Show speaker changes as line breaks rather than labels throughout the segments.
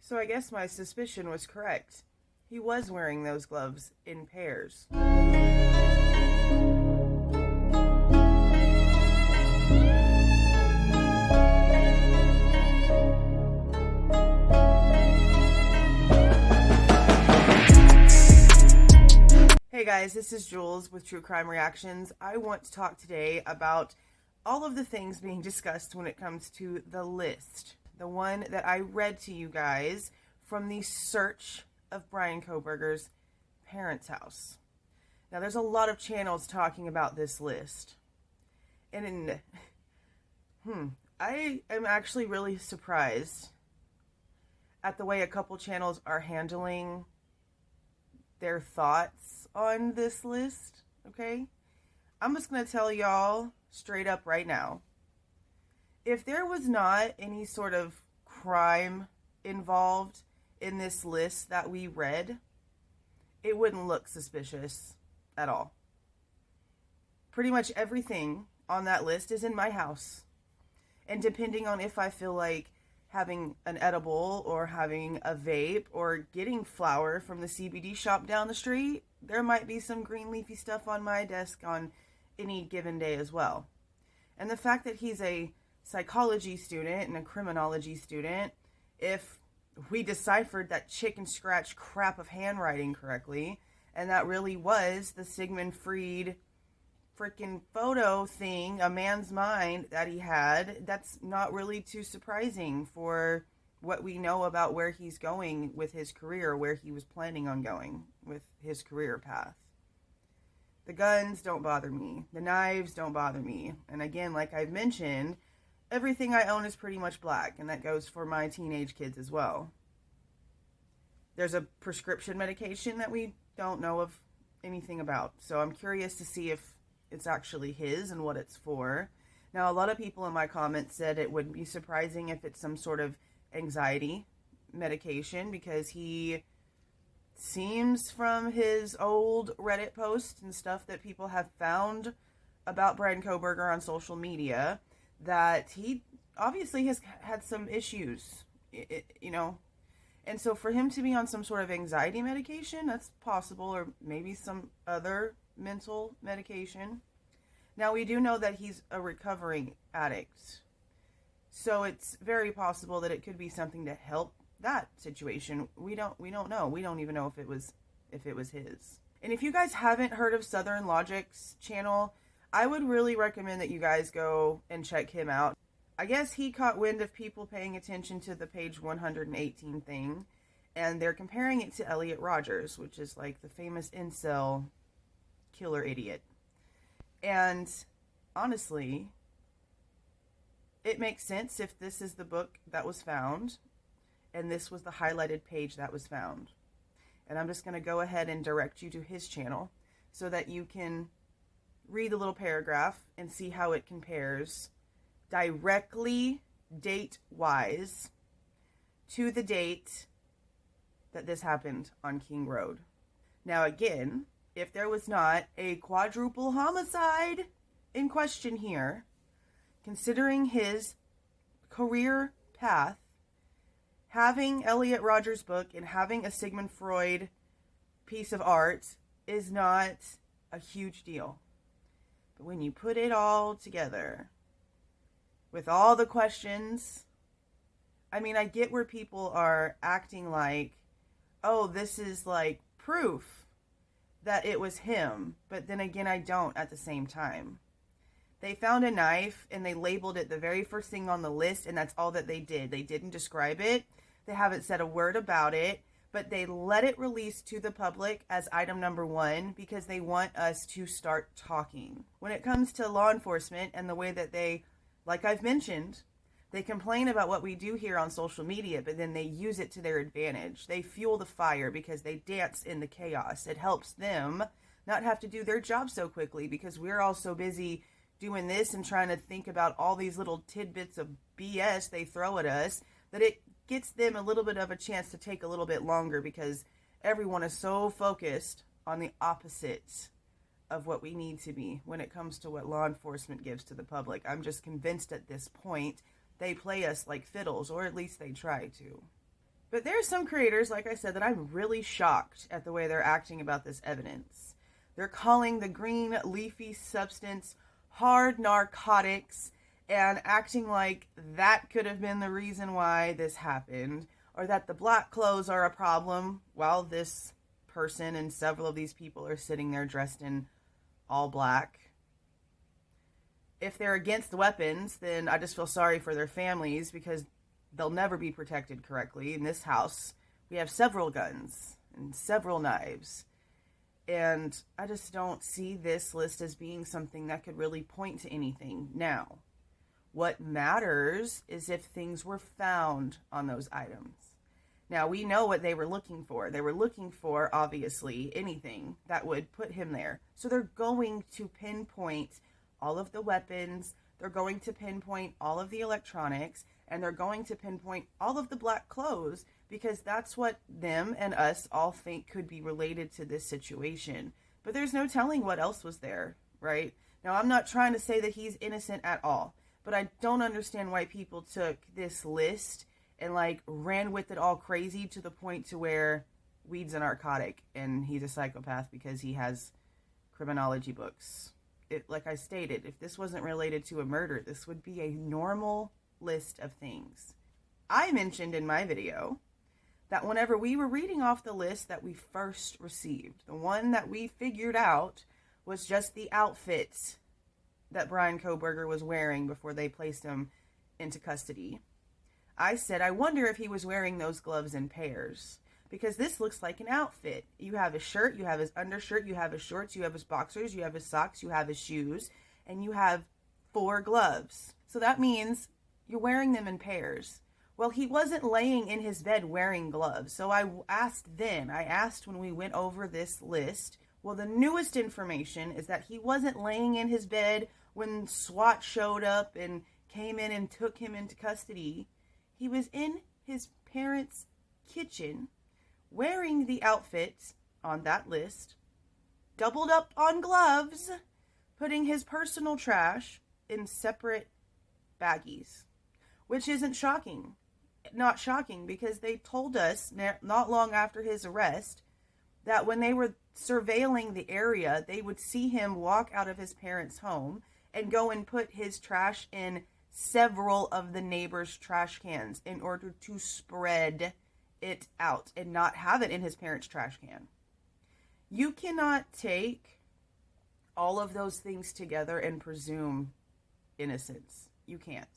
So I guess my suspicion was correct. He was wearing those gloves in pairs. Hey guys, this is Jules with True Crime Reactions. I want to talk today about all of the things being discussed when it comes to the list. The one that I read to you guys from the search of Bryan Kohberger's parents' house. Now, there's a lot of channels talking about this list. And I am actually really surprised at the way a couple channels are handling their thoughts on this list, okay? I'm just going to tell y'all straight up right now. If there was not any sort of crime involved in this list that we read, it wouldn't look suspicious at all. Pretty much everything on that list is in my house. And depending on if I feel like having an edible or having a vape or getting flour from the CBD shop down the street, there might be some green leafy stuff on my desk on any given day as well. And the fact that he's a psychology student and a criminology student, if we deciphered that chicken scratch crap of handwriting correctly, and that really was the Sigmund Freud freaking photo thing, a man's mind that he had, that's not really too surprising for what we know about where he's going with his career, where he was planning on going with his career path. The guns don't bother me. The knives don't bother me. And again, like I've mentioned, everything I own is pretty much black, and that goes for my teenage kids as well. There's a prescription medication that we don't know of anything about, so I'm curious to see if it's actually his and what it's for. Now, a lot of people in my comments said it wouldn't be surprising if it's some sort of anxiety medication, because he seems, from his old Reddit posts and stuff that people have found about Bryan Kohberger on social media, that he obviously has had some issues, you know. And so for him to be on some sort of anxiety medication, that's possible, or maybe some other mental medication. Now, we do know that he's a recovering addict, so it's very possible that it could be something to help that situation. We don't know. We don't even know if it was his. And if you guys haven't heard of Southern Logic's channel, I would really recommend that you guys go and check him out. I guess he caught wind of people paying attention to the page 118 thing, and they're comparing it to Elliot Rogers, which is like the famous incel killer idiot. And honestly, it makes sense if this is the book that was found, and this was the highlighted page that was found. And I'm just going to go ahead and direct you to his channel so that you can read the little paragraph and see how it compares directly, date-wise, to the date that this happened on King Road. Now, again, if there was not a quadruple homicide in question here, considering his career path, having Elliot Rogers' book and having a Sigmund Freud piece of art is not a huge deal. But when you put it all together, with all the questions, I mean, I get where people are acting like, oh, this is like proof that it was him. But then again, I don't at the same time. They found a knife and they labeled it the very first thing on the list, and that's all that they did. They didn't describe it. They haven't said a word about it, but they let it release to the public as item number 1 because they want us to start talking. When it comes to law enforcement and the way that they, like I've mentioned, they complain about what we do here on social media, but then they use it to their advantage. They fuel the fire because they dance in the chaos. It helps them not have to do their job so quickly because we're all so busy doing this and trying to think about all these little tidbits of BS they throw at us that it gets them a little bit of a chance to take a little bit longer because everyone is so focused on the opposite of what we need to be when it comes to what law enforcement gives to the public. I'm just convinced at this point they play us like fiddles, or at least they try to. But there's some creators, like I said, that I'm really shocked at the way they're acting about this evidence. They're calling the green leafy substance hard narcotics and acting like that could have been the reason why this happened, or that the black clothes are a problem while this person and several of these people are sitting there dressed in all black. If they're against weapons, then I just feel sorry for their families because they'll never be protected correctly. In this house, we have several guns and several knives. And I just don't see this list as being something that could really point to anything. Now, what matters is if things were found on those items. Now, we know what they were looking for. They were looking for, obviously, anything that would put him there. So they're going to pinpoint all of the weapons, they're going to pinpoint all of the electronics, and they're going to pinpoint all of the black clothes because that's what them and us all think could be related to this situation. But there's no telling what else was there, right? Now, I'm not trying to say that he's innocent at all, but I don't understand why people took this list and like ran with it all crazy to the point to where weed's a narcotic and he's a psychopath because he has criminology books. Like I stated, if this wasn't related to a murder, this would be a normal list of things. I mentioned in my video that whenever we were reading off the list that we first received, the one that we figured out was just the outfits that Bryan Kohberger was wearing before they placed him into custody. I said, I wonder if he was wearing those gloves in pairs, because this looks like an outfit. You have his shirt, you have his undershirt, you have his shorts, you have his boxers, you have his socks, you have his shoes, and you have 4 gloves. So that means you're wearing them in pairs. Well, he wasn't laying in his bed wearing gloves. So I asked when we went over this list. Well, the newest information is that he wasn't laying in his bed when SWAT showed up and came in and took him into custody. He was in his parents' kitchen wearing the outfits on that list, doubled up on gloves, putting his personal trash in separate baggies, which isn't shocking. Not shocking because they told us not long after his arrest that when they were surveilling the area, they would see him walk out of his parents' home and go and put his trash in several of the neighbors' trash cans in order to spread it out and not have it in his parents' trash can. You cannot take all of those things together and presume innocence. You can't.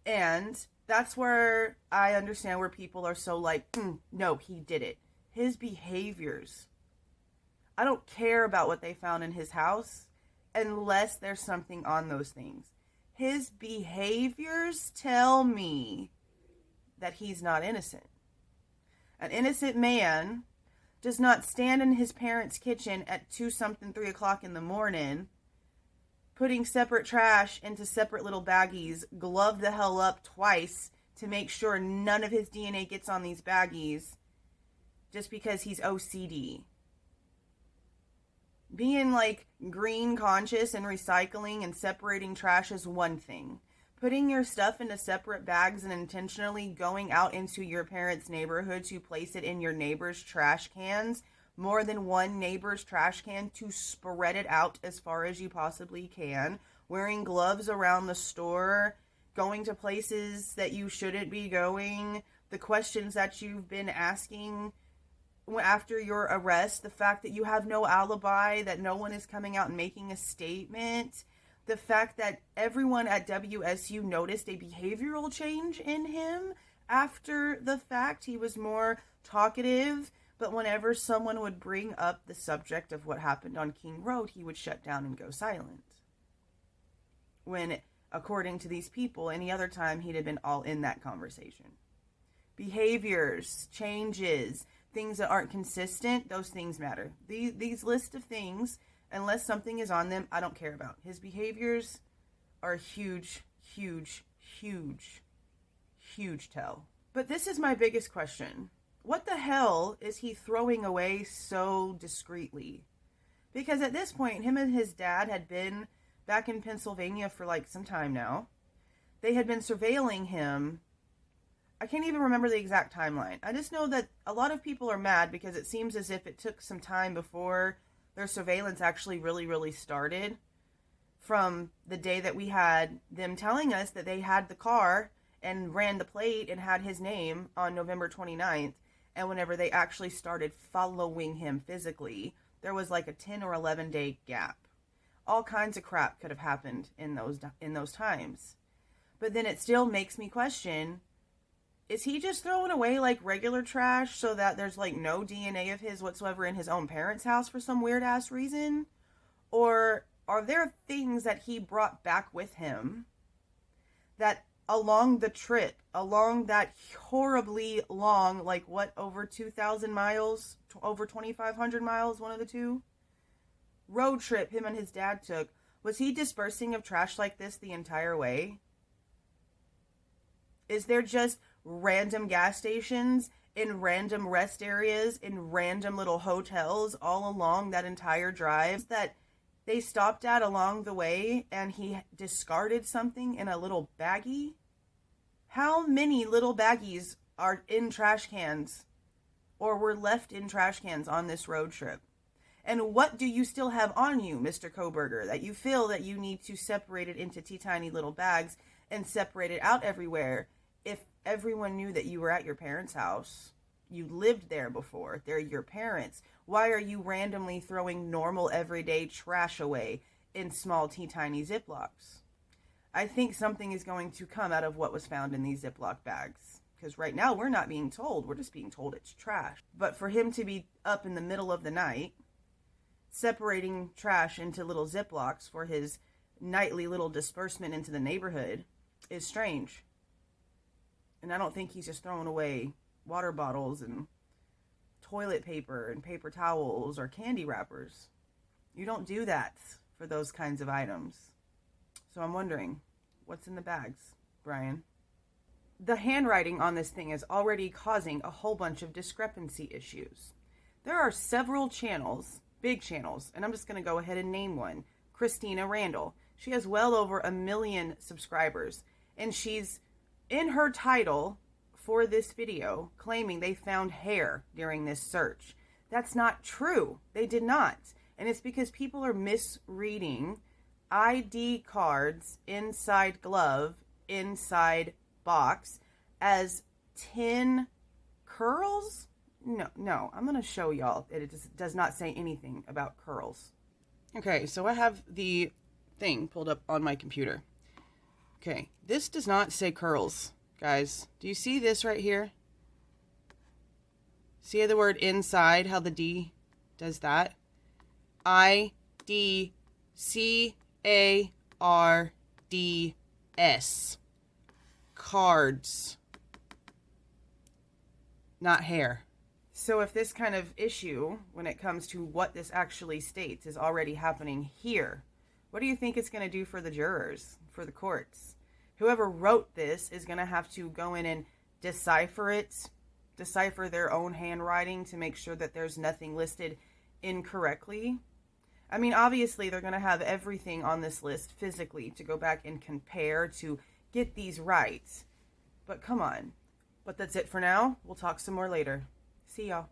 And that's where I understand where people are so like, no, he did it. His behaviors. I don't care about what they found in his house unless there's something on those things. His behaviors tell me that he's not innocent. An innocent man does not stand in his parents' kitchen at 3 o'clock in the morning, putting separate trash into separate little baggies, glove the hell up twice to make sure none of his DNA gets on these baggies just because he's OCD. Being like green conscious and recycling and separating trash is one thing. Putting your stuff into separate bags and intentionally going out into your parents' neighborhood to place it in your neighbor's trash cans, more than one neighbor's trash can, to spread it out as far as you possibly can, wearing gloves around the store, going to places that you shouldn't be going, the questions that you've been asking after your arrest, the fact that you have no alibi, that no one is coming out and making a statement, the fact that everyone at WSU noticed a behavioral change in him after the fact. He was more talkative, but whenever someone would bring up the subject of what happened on King Road, he would shut down and go silent. When, according to these people, any other time he'd have been all in that conversation. Behaviors, changes, things that aren't consistent, those things matter. These list of things, unless something is on them, I don't care about. His behaviors are huge, huge, huge, huge tell. But this is my biggest question. What the hell is he throwing away so discreetly? Because at this point, him and his dad had been back in Pennsylvania for like some time now. They had been surveilling him I can't even remember the exact timeline. I just know that a lot of people are mad because it seems as if it took some time before their surveillance actually really started, from the day that we had them telling us that they had the car and ran the plate and had his name on November 29th. And whenever they actually started following him physically, there was like a 10 or 11 day gap. All kinds of crap could have happened in those times. But then it still makes me question, is he just throwing away like regular trash so that there's like no DNA of his whatsoever in his own parents' house for some weird ass reason? Or are there things that he brought back with him that along the trip, along that horribly long, like what, over 2,000 miles, over 2,500 miles, one of the two, road trip him and his dad took, was he dispersing of trash like this the entire way? Is there just random gas stations in random rest areas in random little hotels all along that entire drive that they stopped at along the way and he discarded something in a little baggie? How many little baggies are in trash cans or were left in trash cans on this road trip? And what do you still have on you, Mr. Kohberger, that you feel that you need to separate it into tiny little bags and separate it out everywhere? If everyone knew that you were at your parents' house, you lived there before, they're your parents, why are you randomly throwing normal everyday trash away in small tiny Ziplocs? I think something is going to come out of what was found in these Ziploc bags. Because right now we're not being told, we're just being told it's trash. But for him to be up in the middle of the night, separating trash into little Ziplocs for his nightly little disbursement into the neighborhood is strange. And I don't think he's just throwing away water bottles and toilet paper and paper towels or candy wrappers. You don't do that for those kinds of items. So I'm wondering, what's in the bags, Bryan? The handwriting on this thing is already causing a whole bunch of discrepancy issues. There are several channels, big channels, and I'm just going to go ahead and name one. Christina Randall. She has well over 1 million subscribers, and she's in her title for this video claiming they found hair during this search. That's not true. They did not. And it's because people are misreading ID cards inside glove, inside box as 10 curls. No, I'm going to show y'all. It does not say anything about curls. Okay, so I have the thing pulled up on my computer. Okay, this does not say curls, guys. Do you see this right here? See the word inside, how the D does that? IDCARDS. Cards. Not hair. So if this kind of issue, when it comes to what this actually states, is already happening here, what do you think it's going to do for the jurors, for the courts? Whoever wrote this is going to have to go in and decipher it, decipher their own handwriting to make sure that there's nothing listed incorrectly. I mean, obviously, they're going to have everything on this list physically to go back and compare to get these right. But come on. But that's it for now. We'll talk some more later. See y'all.